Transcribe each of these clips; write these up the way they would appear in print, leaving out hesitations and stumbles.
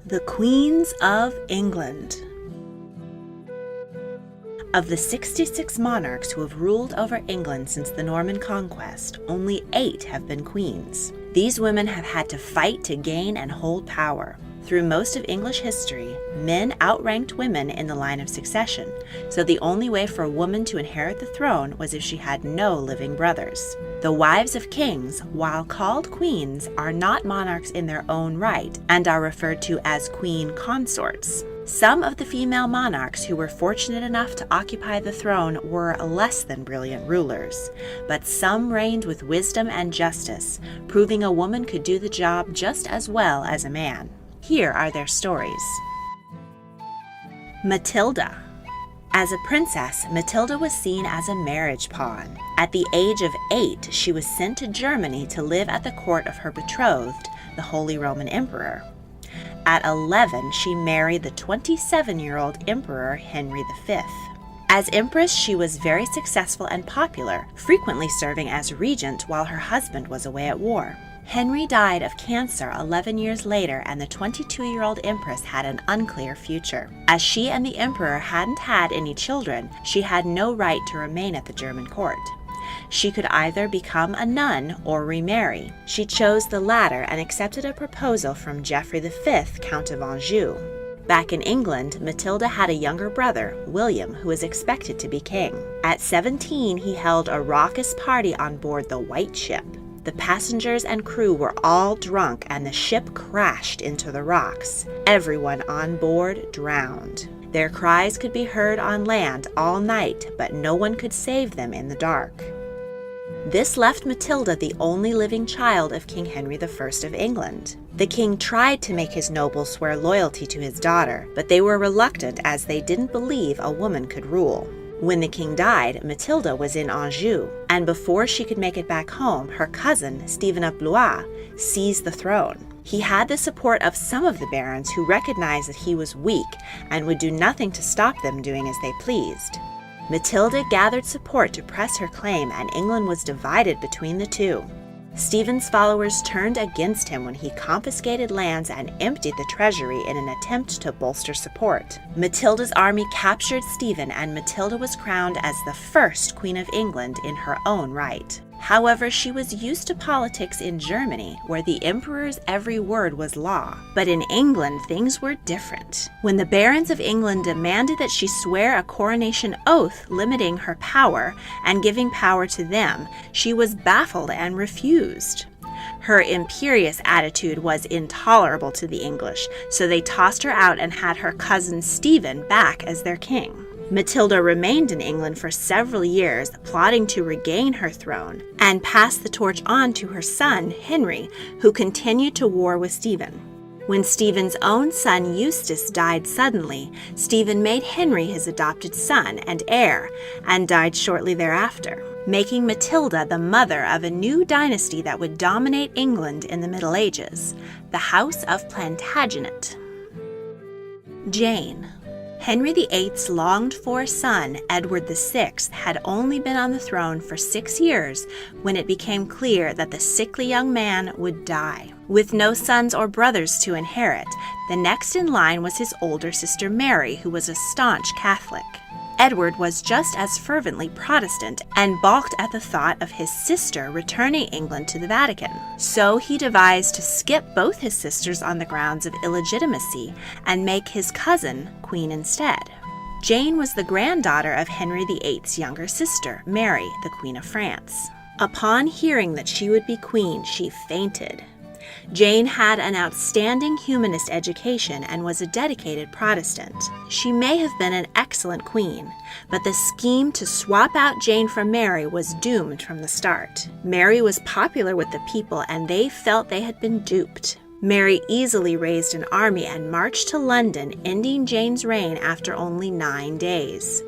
The Queens of England. Of the 66 monarchs who have ruled over England since the Norman conquest, only 8 have been queens. These women have had to fight to gain and hold power. Through most of English history, men outranked women in the line of succession, so the only way for a woman to inherit the throne was if she had no living brothers. The wives of kings, while called queens, are not monarchs in their own right and are referred to as queen consorts. Some of the female monarchs who were fortunate enough to occupy the throne were less than brilliant rulers, but some reigned with wisdom and justice, proving a woman could do the job just as well as a man. Here are their stories. Matilda. As a princess, Matilda was seen as a marriage pawn. At the age of 8, she was sent to Germany to live at the court of her betrothed, the Holy Roman Emperor. At 11, she married the 27-year-old Emperor Henry V. As empress, she was very successful and popular, frequently serving as regent while her husband was away at war. Henry died of cancer 11 years later, and the 22-year-old empress had an unclear future. As she and the emperor hadn't had any children, she had no right to remain at the German court. She could either become a nun or remarry. She chose the latter and accepted a proposal from Geoffrey V, Count of Anjou. Back in England, Matilda had a younger brother, William, who was expected to be king. At 17, he held a raucous party on board the White Ship. The passengers and crew were all drunk and the ship crashed into the rocks. Everyone on board drowned. Their cries could be heard on land all night, but no one could save them in the dark. This left Matilda the only living child of King Henry I of England. The king tried to make his nobles swear loyalty to his daughter, but they were reluctant as they didn't believe a woman could rule. When the king died, Matilda was in Anjou, and before she could make it back home, her cousin, Stephen of Blois, seized the throne. He had the support of some of the barons who recognized that he was weak and would do nothing to stop them doing as they pleased. Matilda gathered support to press her claim, and England was divided between the two. Stephen's followers turned against him when he confiscated lands and emptied the treasury in an attempt to bolster support. Matilda's army captured Stephen, and Matilda was crowned as the first Queen of England in her own right. However, she was used to politics in Germany, where the emperor's every word was law. But in England, things were different. When the barons of England demanded that she swear a coronation oath limiting her power and giving power to them, she was baffled and refused. Her imperious attitude was intolerable to the English, so they tossed her out and had her cousin Stephen back as their king. Matilda remained in England for several years, plotting to regain her throne, and passed the torch on to her son, Henry, who continued to war with Stephen. When Stephen's own son Eustace died suddenly, Stephen made Henry his adopted son and heir, and died shortly thereafter, making Matilda the mother of a new dynasty that would dominate England in the Middle Ages, the House of Plantagenet. Jane. Henry VIII's longed-for son, Edward VI, had only been on the throne for 6 years when it became clear that the sickly young man would die. With no sons or brothers to inherit, the next in line was his older sister Mary, who was a staunch Catholic. Edward was just as fervently Protestant and balked at the thought of his sister returning England to the Vatican. So he devised to skip both his sisters on the grounds of illegitimacy and make his cousin queen instead. Jane was the granddaughter of Henry VIII's younger sister, Mary, the Queen of France. Upon hearing that she would be queen, she fainted. Jane had an outstanding humanist education and was a dedicated Protestant. She may have been an excellent queen, but the scheme to swap out Jane for Mary was doomed from the start. Mary was popular with the people, and they felt they had been duped. Mary easily raised an army and marched to London, ending Jane's reign after only 9 days.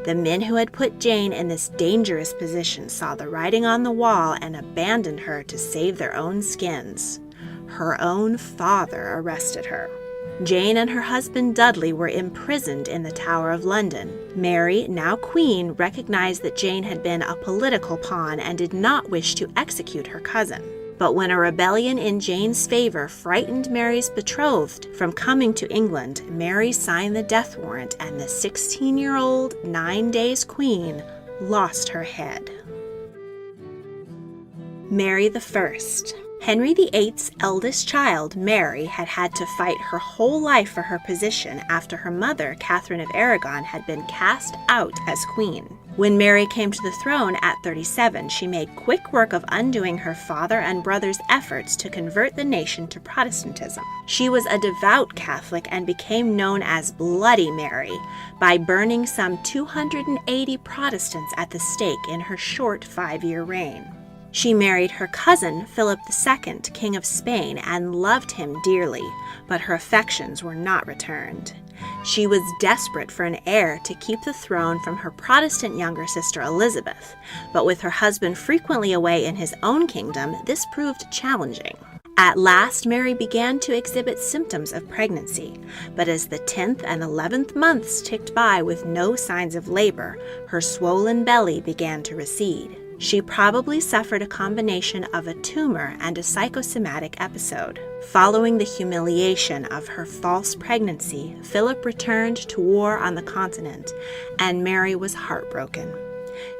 The men who had put Jane in this dangerous position saw the writing on the wall and abandoned her to save their own skins. Her own father arrested her. Jane and her husband Dudley were imprisoned in the Tower of London. Mary, now queen, recognized that Jane had been a political pawn and did not wish to execute her cousin. But when a rebellion in Jane's favor frightened Mary's betrothed from coming to England, Mary signed the death warrant, and the 16-year-old, 9 days queen lost her head. Mary I. Henry VIII's eldest child, Mary, had had to fight her whole life for her position after her mother, Catherine of Aragon, had been cast out as queen. When Mary came to the throne at 37, she made quick work of undoing her father and brother's efforts to convert the nation to Protestantism. She was a devout Catholic and became known as Bloody Mary by burning some 280 Protestants at the stake in her short 5-year reign. She married her cousin, Philip II, King of Spain, and loved him dearly, but her affections were not returned. She was desperate for an heir to keep the throne from her Protestant younger sister Elizabeth, but with her husband frequently away in his own kingdom, this proved challenging. At last, Mary began to exhibit symptoms of pregnancy, but as the 10th and 11th months ticked by with no signs of labor, her swollen belly began to recede. She probably suffered a combination of a tumor and a psychosomatic episode. Following the humiliation of her false pregnancy, Philip returned to war on the continent, and Mary was heartbroken.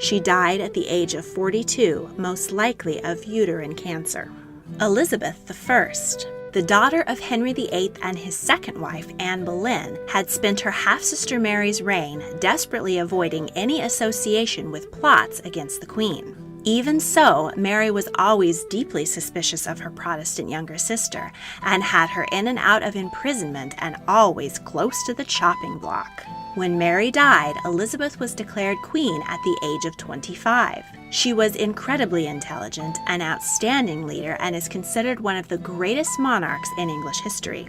She died at the age of 42, most likely of uterine cancer. Elizabeth I, the daughter of Henry VIII and his second wife, Anne Boleyn, had spent her half-sister Mary's reign desperately avoiding any association with plots against the Queen. Even so, Mary was always deeply suspicious of her Protestant younger sister and had her in and out of imprisonment and always close to the chopping block. When Mary died, Elizabeth was declared queen at the age of 25. She was incredibly intelligent, an outstanding leader, and is considered one of the greatest monarchs in English history.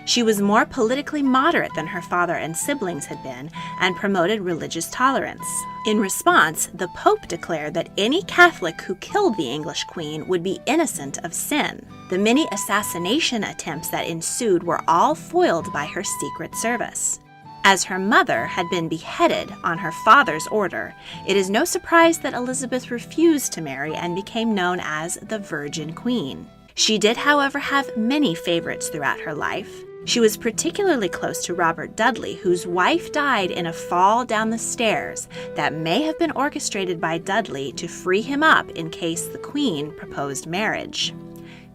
She was more politically moderate than her father and siblings had been and promoted religious tolerance. In response, the Pope declared that any Catholic who killed the English queen would be innocent of sin. The many assassination attempts that ensued were all foiled by her secret service. As her mother had been beheaded on her father's order, it is no surprise that Elizabeth refused to marry and became known as the Virgin Queen. She did, however, have many favorites throughout her life. She was particularly close to Robert Dudley, whose wife died in a fall down the stairs that may have been orchestrated by Dudley to free him up in case the Queen proposed marriage.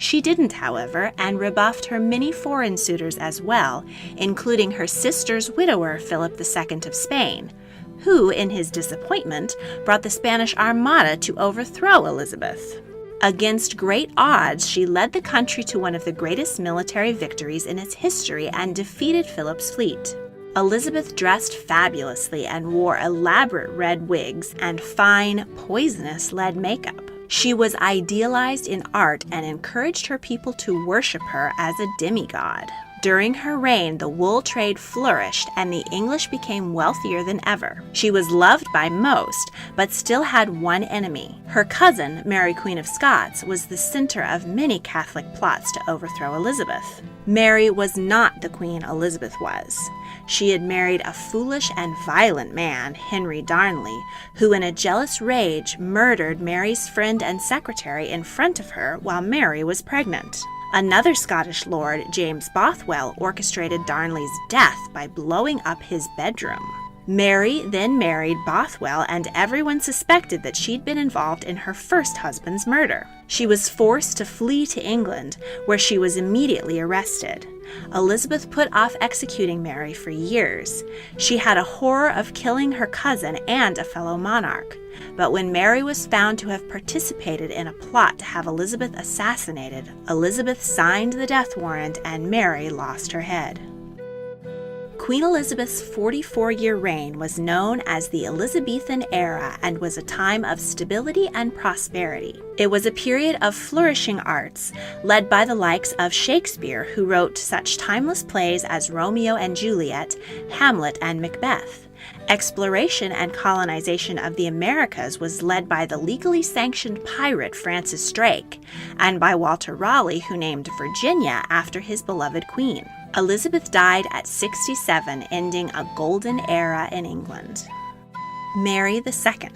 She didn't, however, and rebuffed her many foreign suitors as well, including her sister's widower, Philip II of Spain, who, in his disappointment, brought the Spanish Armada to overthrow Elizabeth. Against great odds, she led the country to one of the greatest military victories in its history and defeated Philip's fleet. Elizabeth dressed fabulously and wore elaborate red wigs and fine, poisonous lead makeup. She was idealized in art and encouraged her people to worship her as a demigod. During her reign, the wool trade flourished and the English became wealthier than ever. She was loved by most, but still had one enemy. Her cousin, Mary Queen of Scots, was the center of many Catholic plots to overthrow Elizabeth. Mary was not the queen Elizabeth was. She had married a foolish and violent man, Henry Darnley, who in a jealous rage murdered Mary's friend and secretary in front of her while Mary was pregnant. Another Scottish lord, James Bothwell, orchestrated Darnley's death by blowing up his bedroom. Mary then married Bothwell, and everyone suspected that she'd been involved in her first husband's murder. She was forced to flee to England, where she was immediately arrested. Elizabeth put off executing Mary for years. She had a horror of killing her cousin and a fellow monarch. But when Mary was found to have participated in a plot to have Elizabeth assassinated, Elizabeth signed the death warrant and Mary lost her head. Queen Elizabeth's 44-year reign was known as the Elizabethan era and was a time of stability and prosperity. It was a period of flourishing arts, led by the likes of Shakespeare, who wrote such timeless plays as Romeo and Juliet, Hamlet, and Macbeth. Exploration and colonization of the Americas was led by the legally sanctioned pirate Francis Drake, and by Walter Raleigh, who named Virginia after his beloved queen. Elizabeth died at 67, ending a golden era in England. Mary II.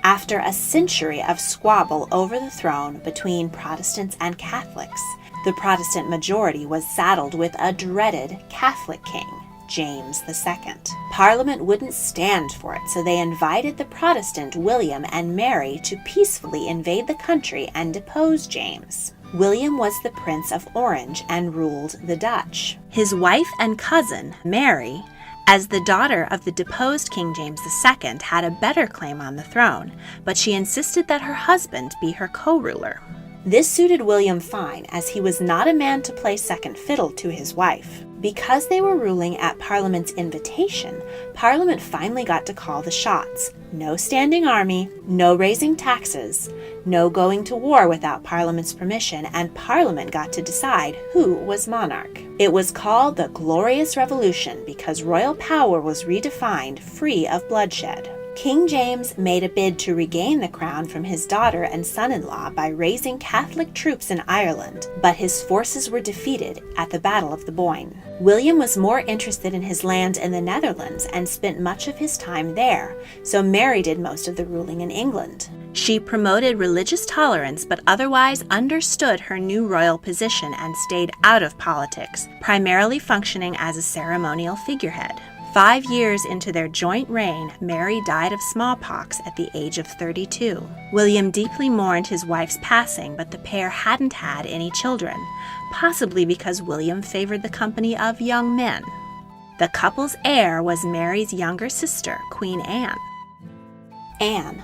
After a century of squabble over the throne between Protestants and Catholics, the Protestant majority was saddled with a dreaded Catholic king, James II. Parliament wouldn't stand for it, so they invited the Protestant William and Mary to peacefully invade the country and depose James. William was the Prince of Orange and ruled the Dutch. His wife and cousin, Mary, as the daughter of the deposed King James II, had a better claim on the throne, but she insisted that her husband be her co-ruler. This suited William fine, as he was not a man to play second fiddle to his wife. Because they were ruling at Parliament's invitation, Parliament finally got to call the shots. No standing army, no raising taxes, no going to war without Parliament's permission, and Parliament got to decide who was monarch. It was called the Glorious Revolution because royal power was redefined, free of bloodshed. King James made a bid to regain the crown from his daughter and son-in-law by raising Catholic troops in Ireland, but his forces were defeated at the Battle of the Boyne. William was more interested in his lands in the Netherlands and spent much of his time there, so Mary did most of the ruling in England. She promoted religious tolerance but otherwise understood her new royal position and stayed out of politics, primarily functioning as a ceremonial figurehead. 5 years into their joint reign, Mary died of smallpox at the age of 32. William deeply mourned his wife's passing, but the pair hadn't had any children, possibly because William favored the company of young men. The couple's heir was Mary's younger sister, Queen Anne. Anne.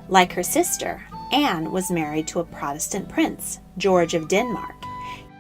Like her sister, Anne was married to a Protestant prince, George of Denmark.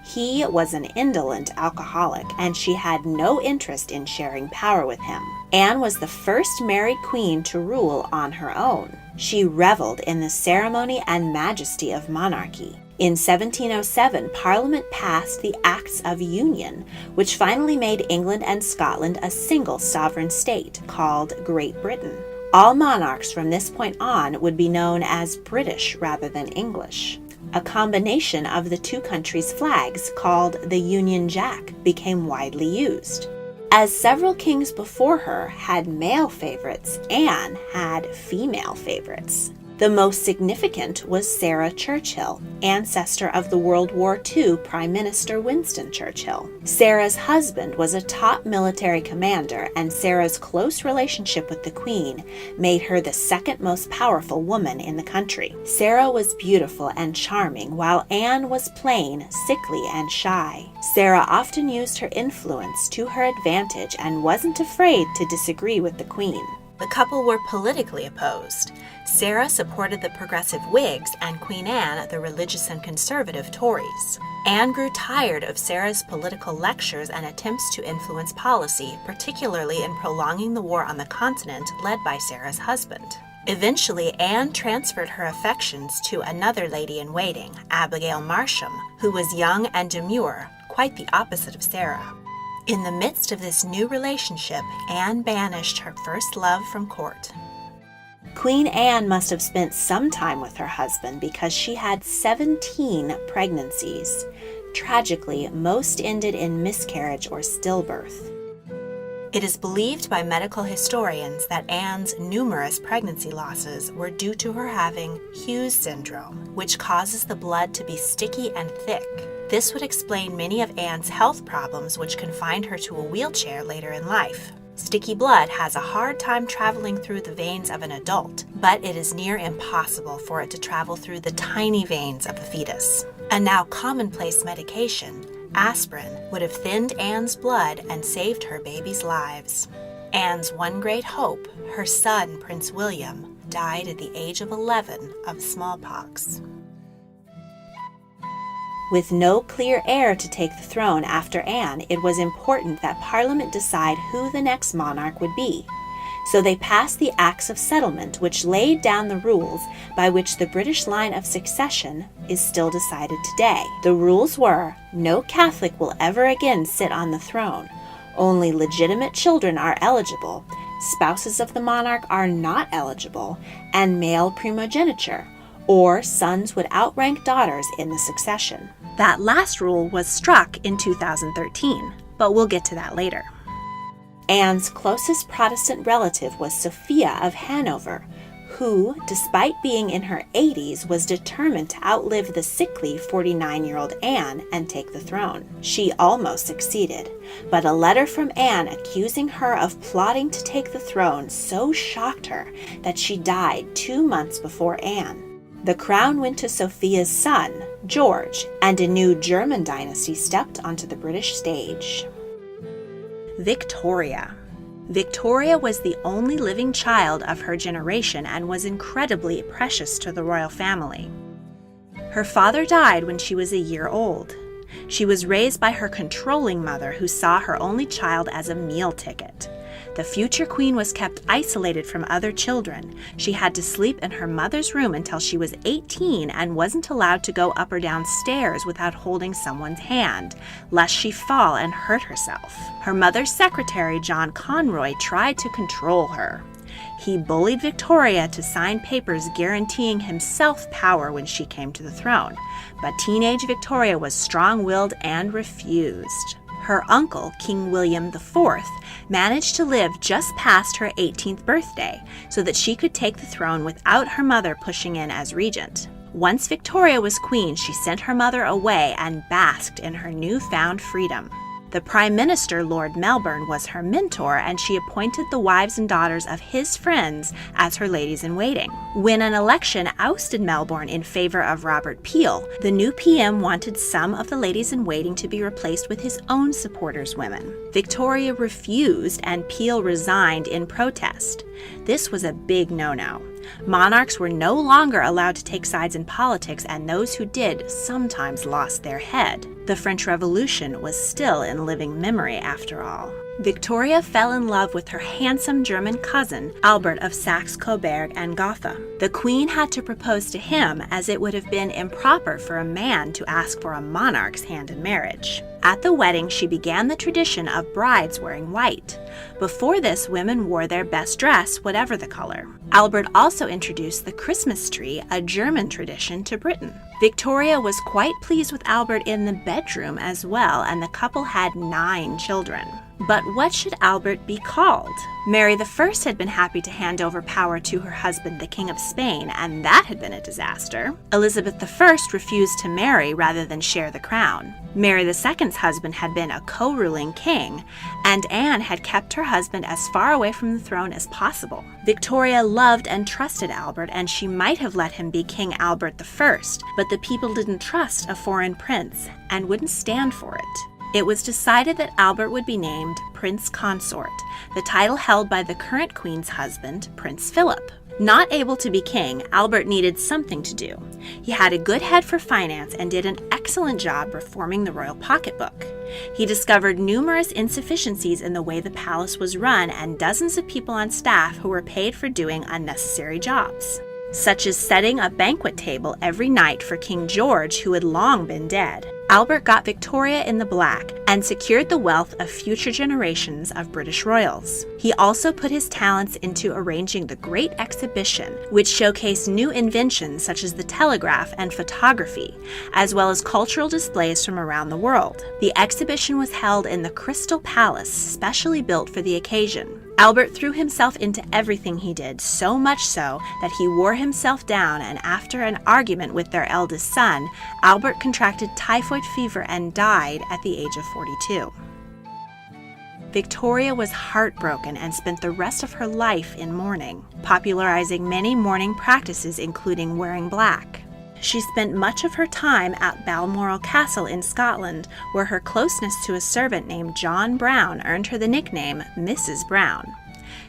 He was an indolent alcoholic, and she had no interest in sharing power with him. Anne was the first married queen to rule on her own. She reveled in the ceremony and majesty of monarchy. In 1707, Parliament passed the Acts of Union, which finally made England and Scotland a single sovereign state called Great Britain. All monarchs from this point on would be known as British rather than English. A combination of the two countries' flags, called the Union Jack, became widely used. As several kings before her had male favorites, Anne had female favorites. The most significant was Sarah Churchill, ancestor of the World War II Prime Minister Winston Churchill. Sarah's husband was a top military commander, and Sarah's close relationship with the Queen made her the second most powerful woman in the country. Sarah was beautiful and charming, while Anne was plain, sickly, and shy. Sarah often used her influence to her advantage and wasn't afraid to disagree with the Queen. The couple were politically opposed. Sarah supported the progressive Whigs and Queen Anne the religious and conservative Tories. Anne grew tired of Sarah's political lectures and attempts to influence policy, particularly in prolonging the war on the continent led by Sarah's husband. Eventually, Anne transferred her affections to another lady-in-waiting, Abigail Marsham, who was young and demure, quite the opposite of Sarah. In the midst of this new relationship, Anne banished her first love from court. Queen Anne must have spent some time with her husband because she had 17 pregnancies. Tragically, most ended in miscarriage or stillbirth. It is believed by medical historians that Anne's numerous pregnancy losses were due to her having Hughes syndrome, which causes the blood to be sticky and thick. This would explain many of Anne's health problems, which confined her to a wheelchair later in life. Sticky blood has a hard time traveling through the veins of an adult, but it is near impossible for it to travel through the tiny veins of a fetus. A now commonplace medication, aspirin, would have thinned Anne's blood and saved her baby's lives. Anne's one great hope, her son, Prince William, died at the age of 11 of smallpox. With no clear heir to take the throne after Anne, it was important that Parliament decide who the next monarch would be. So they passed the Acts of Settlement, which laid down the rules by which the British line of succession is still decided today. The rules were, no Catholic will ever again sit on the throne. Only legitimate children are eligible, spouses of the monarch are not eligible, and male primogeniture, or sons would outrank daughters in the succession. That last rule was struck in 2013, but we'll get to that later. Anne's closest Protestant relative was Sophia of Hanover, who, despite being in her 80s, was determined to outlive the sickly 49-year-old Anne and take the throne. She almost succeeded, but a letter from Anne accusing her of plotting to take the throne so shocked her that she died 2 months before Anne. The crown went to Sophia's son, George, and a new German dynasty stepped onto the British stage. Victoria. Victoria was the only living child of her generation and was incredibly precious to the royal family. Her father died when she was a year old. She was raised by her controlling mother, who saw her only child as a meal ticket. The future queen was kept isolated from other children. She had to sleep in her mother's room until she was 18 and wasn't allowed to go up or down stairs without holding someone's hand, lest she fall and hurt herself. Her mother's secretary, John Conroy, tried to control her. He bullied Victoria to sign papers guaranteeing himself power when she came to the throne, but teenage Victoria was strong-willed and refused. Her uncle, King William IV, managed to live just past her 18th birthday so that she could take the throne without her mother pushing in as regent. Once Victoria was queen, she sent her mother away and basked in her newfound freedom. The Prime Minister, Lord Melbourne, was her mentor, and she appointed the wives and daughters of his friends as her ladies-in-waiting. When an election ousted Melbourne in favor of Robert Peel, the new PM wanted some of the ladies-in-waiting to be replaced with his own supporters' women. Victoria refused, and Peel resigned in protest. This was a big no-no. Monarchs were no longer allowed to take sides in politics, and those who did sometimes lost their head. The French Revolution was still in living memory after all. Victoria fell in love with her handsome German cousin, Albert of Saxe-Coburg and Gotha. The queen had to propose to him, as it would have been improper for a man to ask for a monarch's hand in marriage. At the wedding, she began the tradition of brides wearing white. Before this, women wore their best dress, whatever the color. Albert also introduced the Christmas tree, a German tradition, to Britain. Victoria was quite pleased with Albert in the bedroom as well, and the couple had 9 children. But what should Albert be called? Mary I had been happy to hand over power to her husband, the King of Spain, and that had been a disaster. Elizabeth I refused to marry rather than share the crown. Mary II's husband had been a co-ruling king, and Anne had kept her husband as far away from the throne as possible. Victoria loved and trusted Albert, and she might have let him be King Albert I, but the people didn't trust a foreign prince and wouldn't stand for it. It was decided that Albert would be named Prince Consort, the title held by the current queen's husband, Prince Philip. Not able to be king, Albert needed something to do. He had a good head for finance and did an excellent job reforming the royal pocketbook. He discovered numerous insufficiencies in the way the palace was run and dozens of people on staff who were paid for doing unnecessary jobs, such as setting a banquet table every night for King George, who had long been dead. Albert got Victoria in the black and secured the wealth of future generations of British royals. He also put his talents into arranging the Great Exhibition, which showcased new inventions such as the telegraph and photography, as well as cultural displays from around the world. The exhibition was held in the Crystal Palace, specially built for the occasion. Albert threw himself into everything he did, so much so that he wore himself down, and after an argument with their eldest son, Albert contracted typhoid fever and died at the age of 42. Victoria was heartbroken and spent the rest of her life in mourning, popularizing many mourning practices including wearing black. She spent much of her time at Balmoral Castle in Scotland, where her closeness to a servant named John Brown earned her the nickname Mrs. Brown.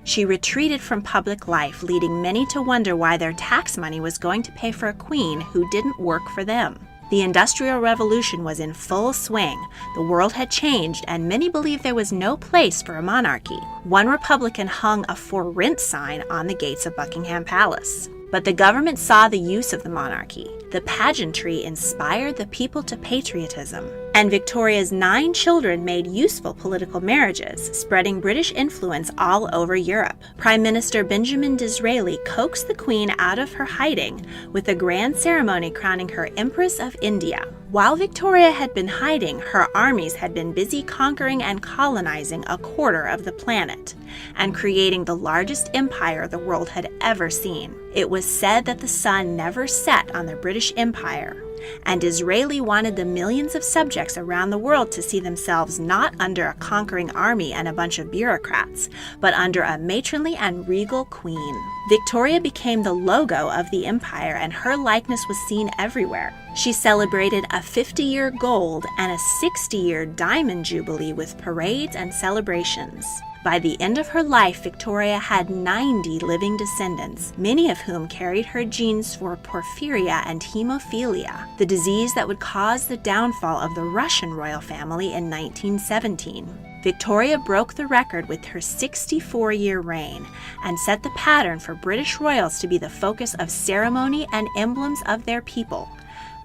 She retreated from public life, leading many to wonder why their tax money was going to pay for a queen who didn't work for them. The Industrial Revolution was in full swing. The world had changed, and many believed there was no place for a monarchy. One Republican hung a "For Rent" sign on the gates of Buckingham Palace. But the government saw the use of the monarchy. The pageantry inspired the people to patriotism, And Victoria's 9 children made useful political marriages, spreading British influence all over Europe. Prime Minister Benjamin Disraeli coaxed the Queen out of her hiding with a grand ceremony crowning her Empress of India. While Victoria had been hiding, her armies had been busy conquering and colonizing a quarter of the planet and creating the largest empire the world had ever seen. It was said that the sun never set on the British Empire, and Disraeli wanted the millions of subjects around the world to see themselves not under a conquering army and a bunch of bureaucrats, but under a matronly and regal queen. Victoria became the logo of the empire, and her likeness was seen everywhere. She celebrated a 50-year gold and a 60-year diamond jubilee with parades and celebrations. By the end of her life, Victoria had 90 living descendants, many of whom carried her genes for porphyria and hemophilia, the disease that would cause the downfall of the Russian royal family in 1917. Victoria broke the record with her 64-year reign and set the pattern for British royals to be the focus of ceremony and emblems of their people,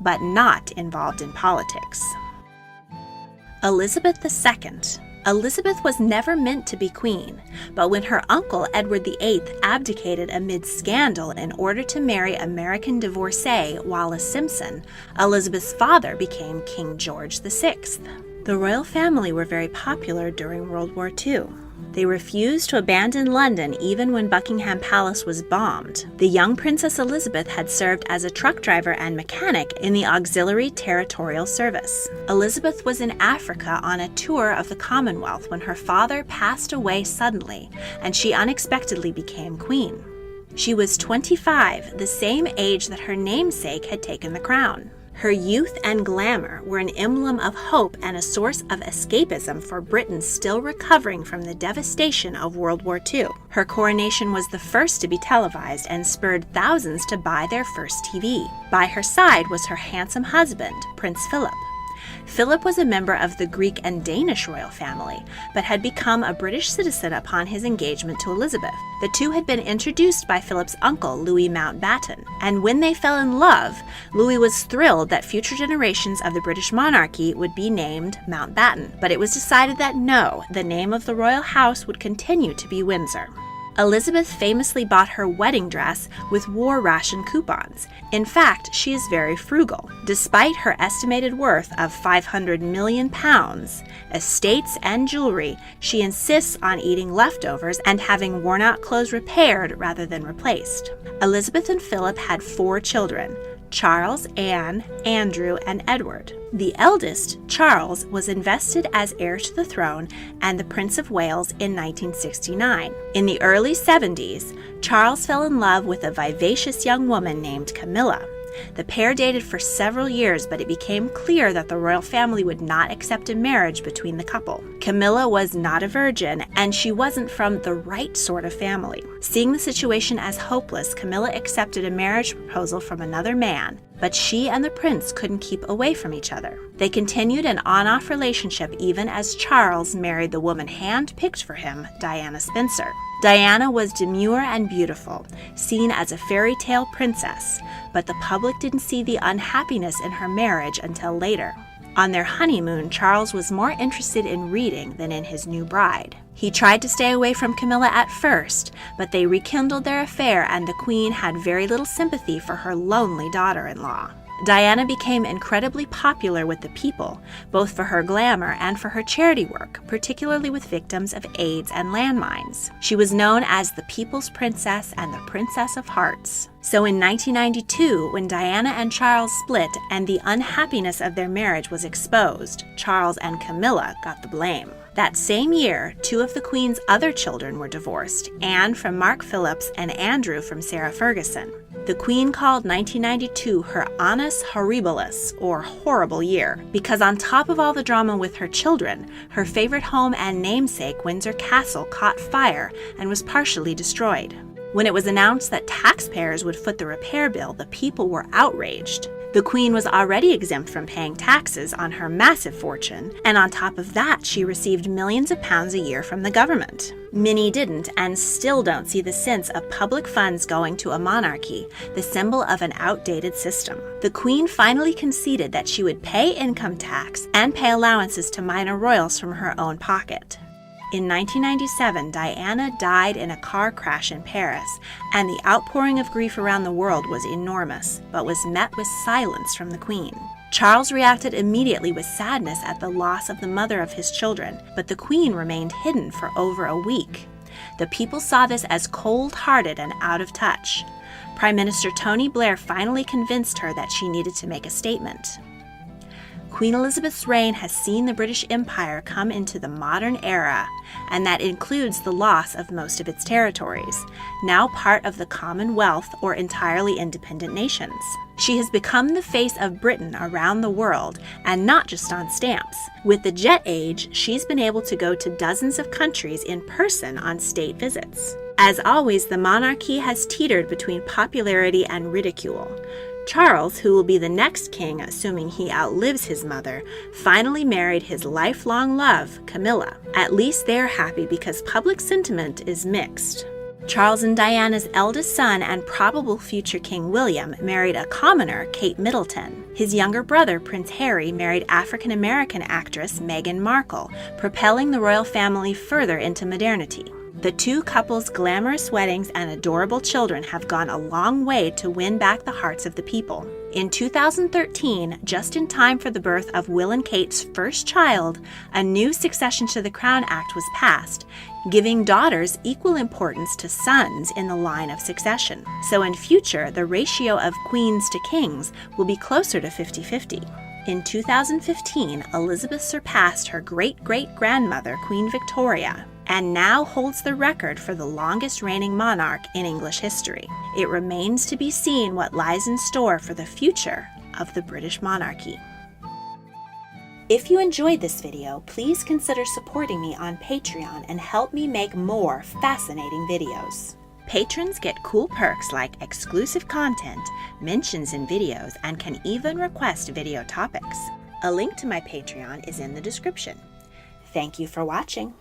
but not involved in politics. Elizabeth II. Elizabeth was never meant to be queen, but when her uncle Edward VIII abdicated amid scandal in order to marry American divorcee Wallis Simpson, Elizabeth's father became King George VI. The royal family were very popular during World War II. They refused to abandon London even when Buckingham Palace was bombed. The young Princess Elizabeth had served as a truck driver and mechanic in the Auxiliary Territorial Service. Elizabeth was in Africa on a tour of the Commonwealth when her father passed away suddenly, and she unexpectedly became queen. She was 25, the same age that her namesake had taken the crown. Her youth and glamour were an emblem of hope and a source of escapism for Britain still recovering from the devastation of World War II. Her coronation was the first to be televised and spurred thousands to buy their first TV. By her side was her handsome husband, Prince Philip. Philip was a member of the Greek and Danish royal family, but had become a British citizen upon his engagement to Elizabeth. The two had been introduced by Philip's uncle, Louis Mountbatten, and when they fell in love, Louis was thrilled that future generations of the British monarchy would be named Mountbatten, but it was decided that no, the name of the royal house would continue to be Windsor. Elizabeth famously bought her wedding dress with war ration coupons. In fact, she is very frugal. Despite her estimated worth of £500 million, estates, and jewelry, she insists on eating leftovers and having worn-out clothes repaired rather than replaced. Elizabeth and Philip had 4 children: Charles, Anne, Andrew, and Edward. The eldest, Charles, was invested as heir to the throne and the Prince of Wales in 1969. In the early 70s, Charles fell in love with a vivacious young woman named Camilla. The pair dated for several years, but it became clear that the royal family would not accept a marriage between the couple. Camilla was not a virgin, and she wasn't from the right sort of family. Seeing the situation as hopeless, Camilla accepted a marriage proposal from another man, but she and the prince couldn't keep away from each other. They continued an on-off relationship even as Charles married the woman hand-picked for him, Diana Spencer. Diana was demure and beautiful, seen as a fairy tale princess, but the public didn't see the unhappiness in her marriage until later. On their honeymoon, Charles was more interested in reading than in his new bride. He tried to stay away from Camilla at first, but they rekindled their affair, and the Queen had very little sympathy for her lonely daughter-in-law. Diana became incredibly popular with the people, both for her glamour and for her charity work, particularly with victims of AIDS and landmines. She was known as the People's Princess and the Princess of Hearts. So in 1992, when Diana and Charles split and the unhappiness of their marriage was exposed, Charles and Camilla got the blame. That same year, 2 of the Queen's other children were divorced, Anne from Mark Phillips and Andrew from Sarah Ferguson. The Queen called 1992 her annus horribilis, or horrible year, because on top of all the drama with her children, her favorite home and namesake, Windsor Castle, caught fire and was partially destroyed. When it was announced that taxpayers would foot the repair bill, the people were outraged. The queen was already exempt from paying taxes on her massive fortune, and on top of that, she received millions of pounds a year from the government. Many didn't and still don't see the sense of public funds going to a monarchy, the symbol of an outdated system. The queen finally conceded that she would pay income tax and pay allowances to minor royals from her own pocket. In 1997, Diana died in a car crash in Paris, and the outpouring of grief around the world was enormous, but was met with silence from the Queen. Charles reacted immediately with sadness at the loss of the mother of his children, but the Queen remained hidden for over a week. The people saw this as cold-hearted and out of touch. Prime Minister Tony Blair finally convinced her that she needed to make a statement. Queen Elizabeth's reign has seen the British Empire come into the modern era, and that includes the loss of most of its territories, now part of the Commonwealth or entirely independent nations. She has become the face of Britain around the world, and not just on stamps. With the jet age, she's been able to go to dozens of countries in person on state visits. As always, the monarchy has teetered between popularity and ridicule. Charles, who will be the next king assuming he outlives his mother, finally married his lifelong love, Camilla. At least they're happy because public sentiment is mixed. Charles and Diana's eldest son and probable future King William married a commoner, Kate Middleton. His younger brother, Prince Harry, married African-American actress Meghan Markle, propelling the royal family further into modernity. The two couples' glamorous weddings and adorable children have gone a long way to win back the hearts of the people. In 2013, just in time for the birth of Will and Kate's first child, a new Succession to the Crown Act was passed, giving daughters equal importance to sons in the line of succession. So in future, the ratio of queens to kings will be closer to 50-50. In 2015, Elizabeth surpassed her great-great-grandmother, Queen Victoria, and now holds the record for the longest reigning monarch in English history. It remains to be seen what lies in store for the future of the British monarchy. If you enjoyed this video, please consider supporting me on Patreon and help me make more fascinating videos. Patrons get cool perks like exclusive content, mentions in videos, and can even request video topics. A link to my Patreon is in the description. Thank you for watching.